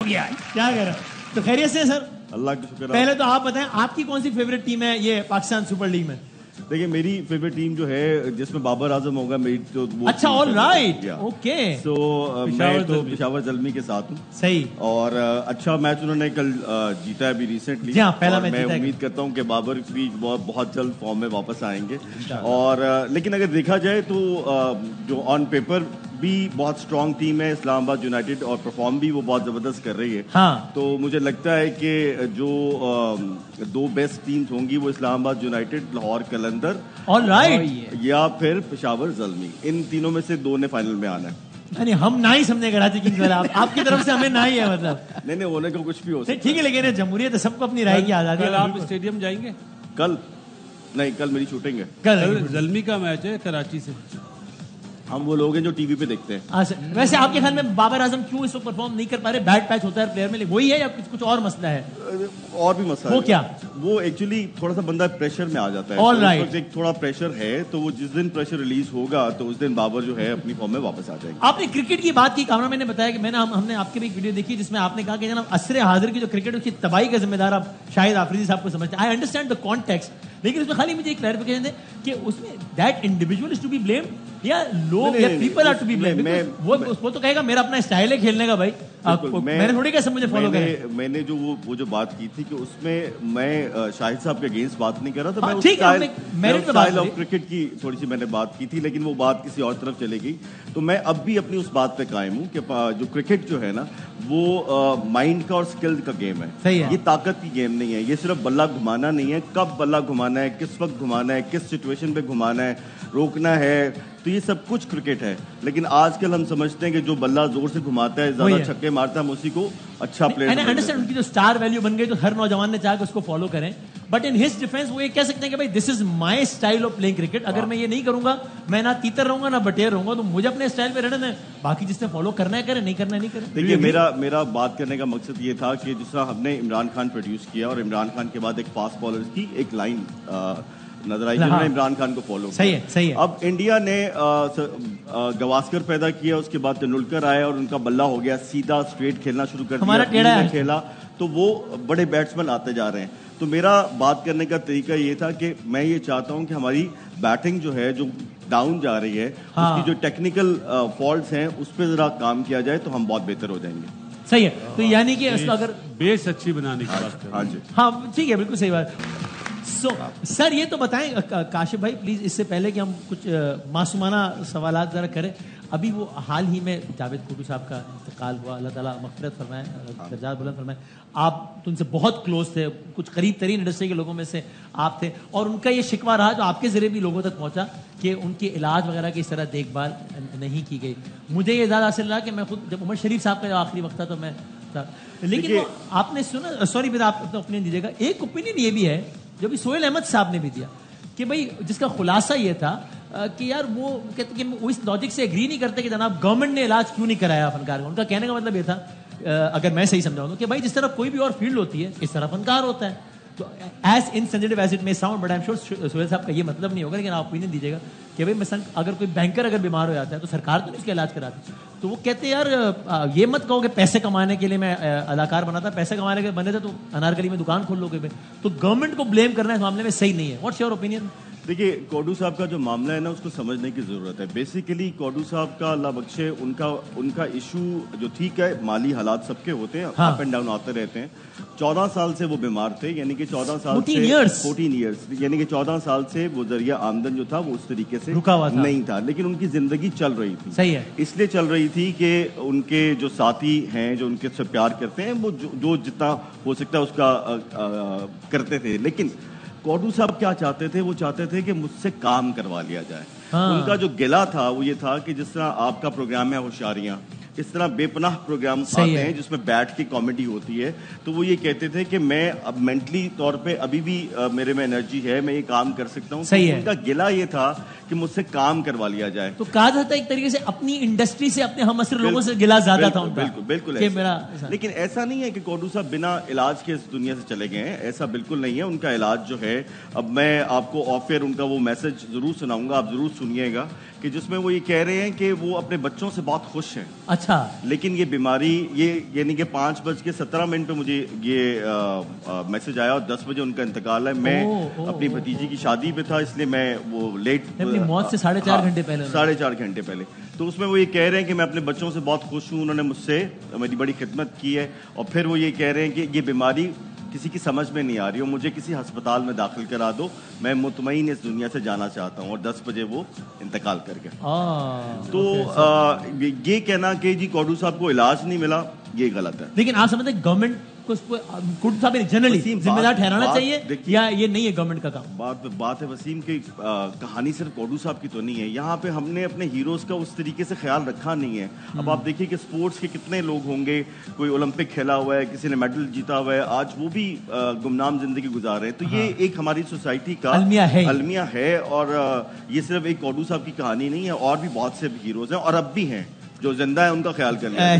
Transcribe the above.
کیا کر رہا ہے؟ تو خیریت سے سر؟ اللہ کا شکر. پہلے تو آپ بتائیں آپ کی کون سی فیوریٹ ٹیم ہے یہ پاکستان سپر لیگ میں؟ دیکھیے میری فیوریٹ ٹیم جو ہے جس میں بابر اعظم ہوگا میری تو وہ. اچھا آل رائٹ اوکے. سو میں تو پشاور زلمی کے ساتھ ہوں. صحیح. اور اچھا میچ انہوں نے کل جیتا ہے ابھی ریسنٹلی. پہلا میچ میں امید کرتا ہوں کہ بابر بھی بہت جلد فارم میں واپس آئیں گے. اور لیکن اگر دیکھا جائے تو جو آن پیپر بھی بہت اسٹرانگ ٹیم ہے اسلام آباد یونائٹیڈ اور پرفارم بھی وہ بہت زبردست کر رہی ہے. تو مجھے لگتا ہے کہ جو دو بیسٹ ٹیمز ہوں گی وہ اسلام آباد یونائٹیڈ لاہور قلندر یا پھر پشاور زلمی, ان تینوں میں سے دو نے فائنل میں آنا ہے. یعنی ہم نہ ہی سمجھے کراچی کنگز والا آپ کی طرف سے ہمیں نہ ہی ہے مطلب. نہیں ہونے کو کچھ بھی ہو سکتا ہے. ٹھیک ہے لیکن جمہوریت ہے سب کو اپنی رائے کی آزادی ہے. آپ اسٹیڈیم جائیں گے کل؟ نہیں کل میری شوٹنگ ہے. کل زلمی کا میچ ہے کراچی سے. ہم وہ لوگ ہیں جو ٹی وی پہ دیکھتے ہیں. ویسے آپ کے خیال میں بابر اعظم کیوں اس وقت پرفارم نہیں کر پا رہے؟ بیڈ پیچ ہوتا ہے پلیئر میں, وہی ہے یا کچھ اور مسئلہ ہے؟ اور بھی مسئلہ وہ کیا؟ وہ ایکچولی تھوڑا سا بندہ پریشر میں آ جاتا ہے. All right. ایک تھوڑا پریشر ہے تو وہ جس دن پریشر ریلیز ہوگا تو اس دن بابر جو ہے اپنی فارم میں واپس آ جائے گا. آپ نے کرکٹ کی بات کی, کامرا میں نے بتایا کہ ہم نے آپ کی بھی ایک ویڈیو دیکھی جس میں آپ نے کہا کہ جناب عصر حاضر کی جو کرکٹ اس کی تباہی کا ذمہ دار آپ شاہد آفریدی صاحب کو سمجھتے ہیں. آئی انڈرسٹینڈ دا کانٹیکسٹ, لیکن اس میں خالی مجھے ایک کلیریفیکیشن دے کہ اس میں that individual is to be blamed یا لوگ یا people are to be blamed. وہ تو کہے گا میرا اپنا اسٹائل ہے کھیلنے کا بھائی, میں نے تھوڑی کہا سب مجھے فالو کریں. میں نے جو وہ جو بات کی تھی کہ اس میں میں شاہد صاحب کے اگینسٹ بات نہیں کر رہا تھا. میں اسٹائل آف کرکٹ کی تھوڑی سی میں نے بات کی تھی, لیکن وہ بات کسی اور طرف چلے گئی. تو میں اب بھی اپنی اس بات پہ قائم ہوں کہ جو کرکٹ جو ہے نا وہ مائنڈ کا اور اسکل کا گیم ہے. یہ طاقت کی گیم نہیں ہے. یہ صرف بلہ گھمانا نہیں ہے, کب بلہ گھمانا ہے, کس وقت گھمانا ہے, کس سچویشن پہ گھمانا ہے, روکنا ہے. تو یہ سب کچھ کرکٹ ہے. لیکن آج کل ہم سمجھتے ہیں کہ جو بلہ زور سے گھماتا ہے, زیادہ چھکے مارتا ہے, ہم اسی کو اچھا پلیئر. ان کی جو اسٹار ویلیو بن گئی تو ہر نوجوان نے چاہا کہ اس کو فالو کریں. بٹ ان ہز ڈیفینس وہ یہ کہہ سکتے ہیں کہ بھائی دس از مائی اسٹائل آف پلئنگ کرکٹ. اگر میں یہ نہیں کروں گا, میں نہ تیتر رہوں گا نہ بٹیر رہوں گا, تو مجھے اپنے اسٹائل پہ رہنا ہے. باقی جس نے فالو کرنا ہے کرے, نہیں کرنا نہیں کرے. دیکھیے میرا بات کرنے کا مقصد یہ تھا کہ جس طرح ہم نے عمران خان پروڈیوس کیا اور عمران خان کے بعد ایک فاسٹ بالر کی ایک لائن نظر آئی جنہوں نے عمران خان کو فالو کیا. صحیح ہے. اب انڈیا نے گواسکر پیدا کیا, اس کے بعد تندولکر آئے اور ان کا بلہ ہو گیا سیدھا اسٹریٹ کھیلنا شروع کر دیا, کھیلا تو وہ بڑے بیٹسمین آتے جا رہے ہیں. تو میرا بات کرنے کا طریقہ یہ تھا کہ میں یہ چاہتا ہوں کہ ہماری بیٹنگ جو ہے جو ڈاؤن جا رہی ہے اس کی جو ٹیکنیکل فالٹس ہیں اس پہ ذرا کام کیا جائے تو ہم بہت بہتر ہو جائیں گے. صحیح ہے. تو یعنی کہ اگر بیس اچھی بنانے کی بات کریں. ہاں جی ہاں ٹھیک ہے, بالکل صحیح بات. سر یہ تو بتائیں کاشف بھائی پلیز, اس سے پہلے کہ ہم کچھ معصومانہ سوالات ذرا کریں, ابھی وہ حال ہی میں جاوید کوٹو صاحب کا انتقال ہوا, اللہ تعالیٰ مغفرت فرمائے, درجات بلند فرمائے. آپ تو ان سے بہت کلوز تھے, کچھ قریب ترین انڈسٹری کے لوگوں میں سے آپ تھے, اور ان کا یہ شکوہ رہا جو آپ کے ذریعے بھی لوگوں تک پہنچا کہ ان کے علاج وغیرہ کی اس طرح دیکھ بھال نہیں کی گئی. مجھے یہ زیادہ حاصل رہا کہ میں خود جب عمر شریف صاحب کا آخری وقت تھا تو میں تھا, لیکن آپ نے سنا, سوری بیٹا آپ اپنا اوپینین دیجیے گا, ایک اوپینین یہ بھی ہے جو بھی سہیل احمد صاحب نے بھی دیا کہ بھائی جس کا خلاصہ یہ تھا کہ یار وہ کہتے کہ وہ اس لاجک سے ایگری نہیں کرتے کہ جناب گورنمنٹ نے علاج کیوں نہیں کرایا فنکار کا. ان کا کہنے کا مطلب یہ تھا, اگر میں صحیح سمجھاؤں تو, کہ بھائی جس طرح کوئی بھی اور فیلڈ ہوتی ہے اس طرح فنکار ہوتا ہے. تو ایز انسینسٹیو ایز اٹ میں sound, but I am sure Sohail صاحب کا یہ مطلب نہیں ہوگا, لیکن آپ اوپینین دیجیے گا کہ بھائی مثلا اگر کوئی بینکر اگر بیمار ہو جاتا ہے تو سرکار تو نہیں اس کا علاج کراتی. تو وہ کہتے ہیں یار یہ مت کہو کہ پیسے کمانے کے لیے میں اداکار بنا تھا, پیسے کمانے کے بنے تھے تو انارکلی میں دکان کھول لو گے. تو گورنمنٹ کو بلیم کرنا اس معاملے میں صحیح نہیں ہے. What's your opinion? دیکھیے کوڈو صاحب کا جو معاملہ ہے نا اس کو سمجھنے کی ضرورت ہے. بیسیکلی کوڈو صاحب کا اللہ بخشے ان کا ایشو جو ٹھیک ہے, مالی حالات سب کے ہوتے ہیں, اپ اینڈ ڈاؤن آتے رہتے ہیں. 14 سال سے وہ بیمار تھے, یعنی کہ 14 سال سے 14 ایئرس, یعنی کہ 14 سال سے وہ ذریعہ آمدن جو تھا وہ اس طریقے سے نہیں تھا, لیکن ان کی زندگی چل رہی تھی. صحیح ہے. اس لیے چل رہی تھی کہ ان کے جو ساتھی ہیں جو ان کے سے پیار کرتے ہیں وہ جو جتنا ہو سکتا ہے اس کا کرتے تھے. لیکن کوڈو صاحب کیا چاہتے تھے, وہ چاہتے تھے کہ مجھ سے کام کروا لیا جائے. ان کا جو گلہ تھا وہ یہ تھا کہ جس طرح آپ کا پروگرام ہے ہوشیاریاں, اس طرح بے پناہ پروگرام آتے ہیں جس میں بیٹھ کے کامیڈی ہوتی ہے. تو وہ یہ کہتے تھے کہ میں اب مینٹلی طور پہ ابھی بھی میرے میں انرجی ہے, میں یہ کام کر سکتا ہوں. ان کا گلہ یہ تھا کہ مجھ سے کام کروا لیا جائے. تو کہا جاتا ہے ایک طریقے سے اپنی انڈسٹری سے, اپنے ہم عصر لوگوں سے گلہ زیادہ تھا. بالکل. لیکن ایسا نہیں ہے کہ کوڈو صاحب بنا علاج کے اس دنیا سے چلے گئے ہیں, ایسا بالکل نہیں ہے. ان کا علاج جو ہے, اب میں آپ کو آف ایئر ان کا وہ میسج ضرور سناؤں گا, آپ ضرور سنیے گا کہ کہ جس میں وہ یہ کہہ رہے ہیں کہ وہ اپنے بچوں سے بہت خوش ہیں. اچھا. لیکن یہ بیماری یہ یعنی کہ 5:17 پہ مجھے یہ میسج آیا اور 10 بجے ان کا انتقال ہے. میں اپنی بھتیجی کی شادی پہ تھا اس لیے میں وہ لیٹ, اپنی موت سے 4.5 گھنٹے پہلے 4.5 گھنٹے پہلے. تو اس میں وہ یہ کہہ رہے ہیں کہ میں اپنے بچوں سے بہت خوش ہوں, انہوں نے مجھ سے میری بڑی خدمت کی ہے. اور پھر وہ یہ کہہ رہے ہیں کہ یہ بیماری کسی کی سمجھ میں نہیں آ رہی ہو, مجھے کسی ہسپتال میں داخل کرا دو, میں مطمئن اس دنیا سے جانا چاہتا ہوں. اور 10 بجے وہ انتقال کر گئے. تو یہ کہنا کہ جی کوڈو صاحب کو علاج نہیں ملا, یہ غلط ہے. لیکن آپ سمجھتے ہیں گورنمنٹ کو کوڈو صاحب جنرلی ذمہ دار ٹھہرانا چاہیے یا یہ نہیں ہے گورنمنٹ کا کام؟ بات ہے وسیم کی کہانی صرف کوڈو صاحب کی تو نہیں ہے. یہاں پہ ہم نے اپنے ہیروز کا اس طریقے سے خیال رکھا نہیں ہے. اب آپ دیکھیے کہ سپورٹس کے کتنے لوگ ہوں گے, کوئی اولمپک کھیلا ہوا ہے, کسی نے میڈل جیتا ہوا ہے, آج وہ بھی گمنام زندگی گزار رہے ہیں. تو یہ ایک ہماری سوسائٹی کا المیہ ہے. اور یہ صرف ایک کوڈو صاحب کی کہانی نہیں ہے, اور بھی بہت سے ہیروز ہیں اور اب بھی ہیں جو زندہ ہیں, ان کا خیال کرنا ہے.